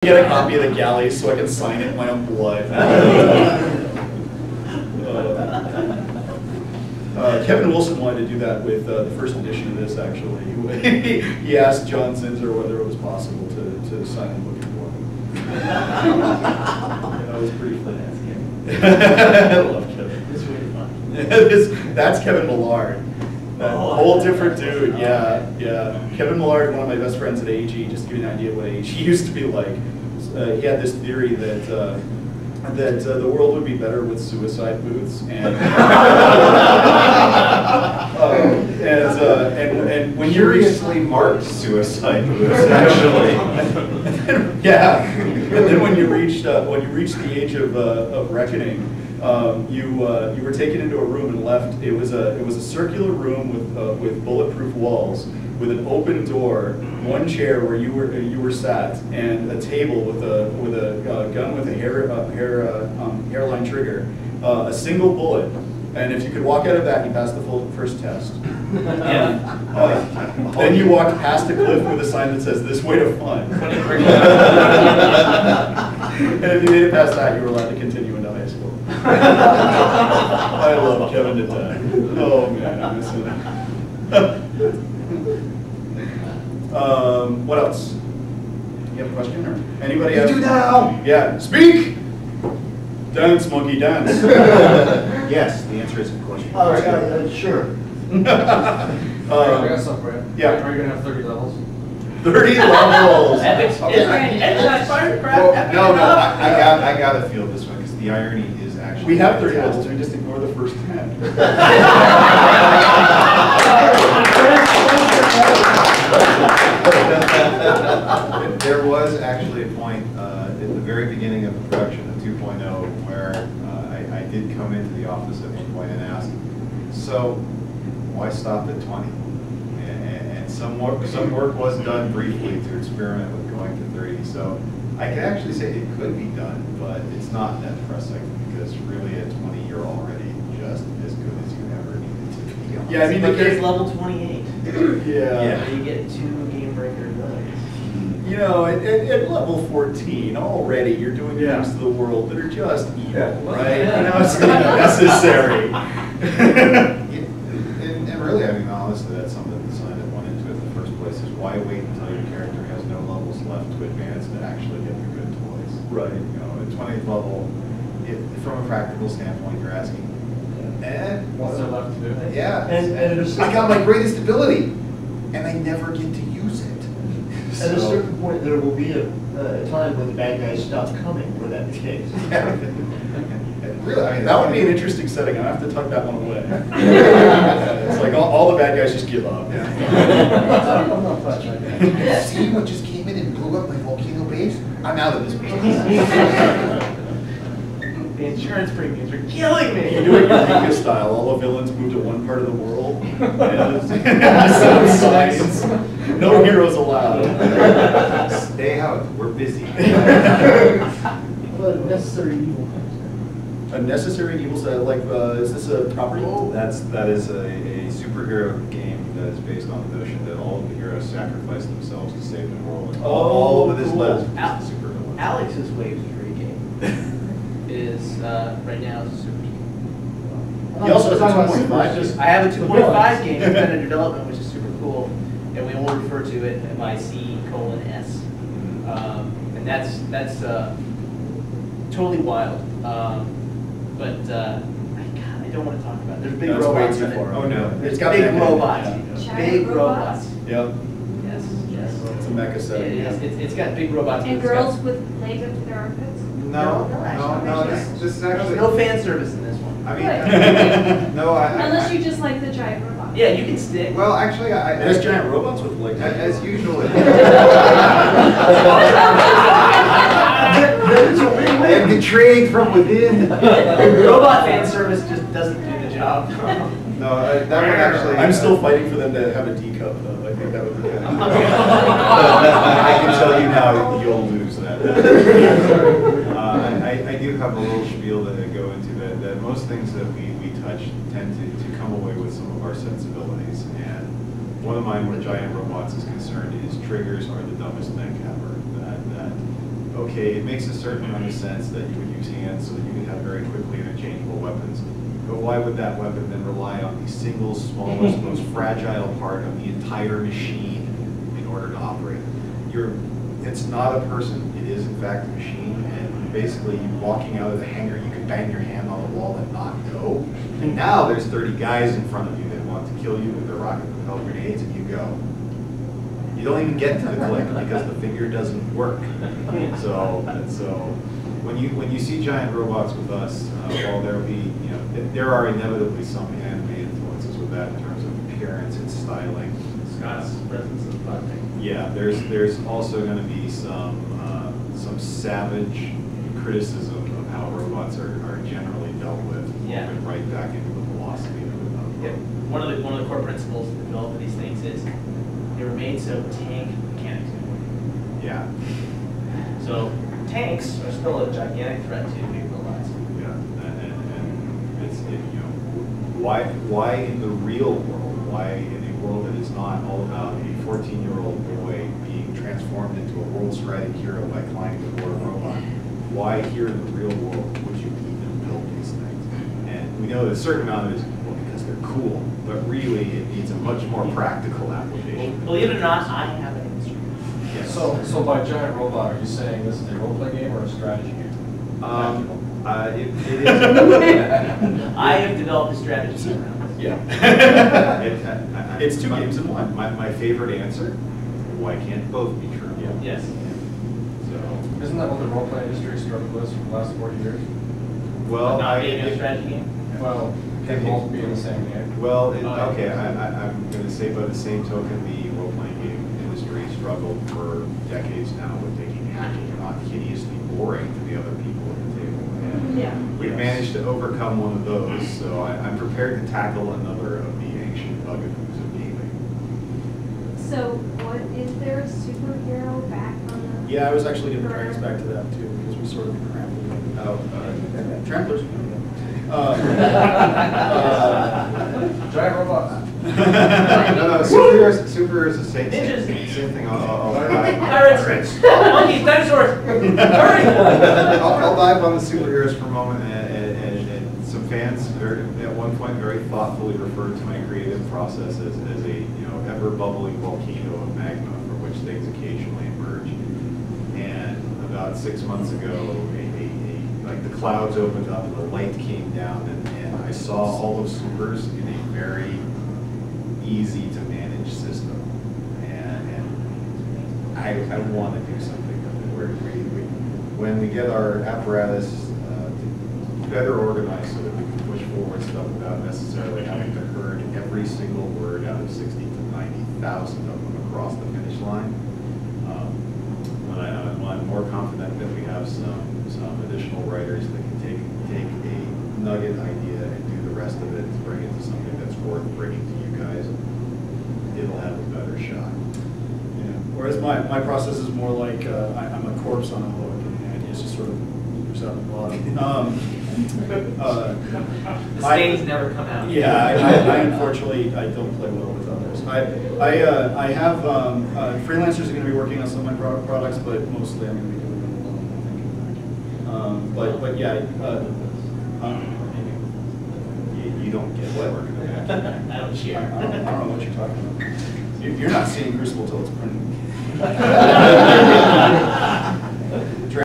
Get a copy of the Galleys so I can sign it in my own blood. Kevin Wilson wanted to do that with the first edition of this, actually. He asked John Zinser whether it was possible to sign the book for him. That was pretty fun. I love Kevin. It's really fun. That's Kevin Millard. Whole different dude, yeah. Kevin Millard, one of my best friends at AG, just to give you an idea of what AG used to be like. He had this theory that the world would be better with suicide booths, and and when you curiously marked suicide booths, actually. Yeah, and then when you reached the age of reckoning. You were taken into a room and left. It was a circular room with bulletproof walls, with an open door, one chair where you were sat, and a table with a gun with a hairline trigger, a single bullet, and if you could walk out of that, you passed the first test. Then you walked past a cliff with a sign that says "This way to fun." And if you made it past that, you were allowed to continue into high school. I love Kevin to death. Oh man, I miss him. What else? You have a question or anybody? You do now. Yeah, speak. Dance, monkey, dance. Yes, the answer is a question. All right, sure. I got something for you. Yeah. Are you gonna have 30 levels? 30 levels. Epic. Okay. Well, no, I gotta feel this one because the irony is actually. We have 30 levels. We just ignore the first 10. There was actually a point at the very beginning of the production of 2.0 where I did come into the office at one point and ask, so why stop at 20? And some work was done briefly to experiment with going to 30. So I can actually say it could be done, but it's not that pressing because really at 20 you're already just as good as you ever needed to be. Yeah, I mean, but there's level 28. Yeah. You get 2 game breaker abilities. You know, at level 14 already, you're doing things to the world that are just evil, right? Yeah. You know, it's not necessary. And really, I mean, honestly, that's some of the design that went into it in the first place is why wait until your character has no levels left to advance to actually get the good toys. Right. You know, at 20th level, from a practical standpoint, you're asking, What's there left to do? yeah, And I got my greatest ability, and I never get to use it. At a certain point, there will be a time when the bad guys stop coming, where that's the case. Really, I mean, That would be an interesting setting. I have to tuck that one away. It's like all the bad guys just give up. I'm not touching that. See what just came in and blew up my volcano base? I'm out of this business. The insurance premiums are killing me. You do it Eureka style. All the villains move to one part of the world. And just signs. No heroes allowed. Stay out. We're busy. But necessary evil. A necessary evil set, like, is this a property? That is a superhero game that is based on the notion that all of the heroes sacrifice themselves to save the world. And all of this left is the supervillain. Alex's Waves 3 game is right now is a super game. He also has a 2.5. I have a 2.5 game that's been in development, which is super cool, and we only refer to it by C:S. And that's totally wild. But I don't want to talk about it. There's big That's robots way too in it. far. Oh, no. It's got Big mecha. robots. Yeah. Big robots. Yep. Yes. It's a mecha setting. It's got big robots. And but it's girls got- with legs up to their armpits? No. This is actually. No fan service in this one. I mean, Good. no, Unless you just like the giant robot. Yeah, you can stick. Well, actually, There's giant robots with legs. as usual. I'm betrayed from within. Robot fan service just doesn't do the job. No, that would actually. I'm still fighting for them to have a D cup, though. I think that would be good. I can tell you now, you'll lose that. I do have a little spiel that I go into that most things that we touch tend to come away with some of our sensibilities. And one of mine where giant robots is concerned is triggers are the dumbest thing ever. That okay, it makes a certain amount of sense that you would use hands so that you could have very quickly interchangeable weapons. But why would that weapon then rely on the single smallest, most fragile part of the entire machine in order to operate it? It's not a person, it is in fact a machine, and basically you walking out of the hangar, you could bang your hand on the wall and not go. And now there's 30 guys in front of you that want to kill you with their rocket-propelled grenades, and you go. You don't even get to the click because the finger doesn't work. So when you see giant robots with us, while there'll be, there are inevitably some anime influences with that in terms of appearance and styling. Scott's presence of funding. Yeah, there's also going to be some savage criticism of how robots are generally dealt with, Yeah. moving right back into the velocity of Yeah. One of the core principles of the development of these things is they were made so tank mechanics can work. Yeah, So tanks are still a gigantic threat to big robots. yeah, and it's why in the real world, why in a world that is not all about a 14-year-old boy being transformed into a world-striding hero by climbing aboard a robot, why here in the real world would you even build these things? And we know that a certain amount of it is, well, because they're cool, but really it needs a much more practical application. Believe it or not, I have an answer. Yes. So by giant robot, are you saying this is a role-play game or a strategy game? It is. I have developed a strategy around this. Yeah. It's two games in one. My favorite answer, why can't both be true? Yes. So, Isn't that what the role-play industry struggled with for the last 40 years? well, Not being a strategy game. Well, they both be in the same game. Well, okay, I'm going to say by the same token, the role-playing game industry struggled for decades now with making hacking not hideously boring to the other people at the table. And Yeah. we've managed to overcome one of those, so I'm prepared to tackle another of the ancient bugaboos of gaming. So what, is there a superhero back on the? Yeah, I was actually going to bring us back to that too, because we sort of trampled it. Tramplers. Giant robots. No, superheroes the same Ninjas. same thing. Pirates. Monkeys. Dinosaurs. Hurry. I'll dive on the superheroes for a moment, and some fans at one point very thoughtfully referred to my creative process as a ever bubbling volcano of magma from which things occasionally emerge. And about 6 months ago, like the clouds opened up and the light came down, and I saw all of supers in a very easy to manage system, and I want to do something with it. When we get our apparatus better organized so that we can push forward stuff without necessarily having to herd every single word out of 60 to 90,000 of them across the finish line. I'm more confident that we have some additional writers that can take a nugget idea and do the rest of it to bring it to something that's worth bringing to you guys. It'll have a better shot. Yeah. Whereas my process is more like I'm a corpse on a hook, and it's just sort of moves out the bottom. The stains never come out. Yeah, I unfortunately I don't play well with others. I have freelancers are going to be working on some of my products, but mostly I'm going to be doing them alone. But yeah, You don't get what we're going to I don't I share. don't know what you're talking about. You're not seeing Crucible till it's printed.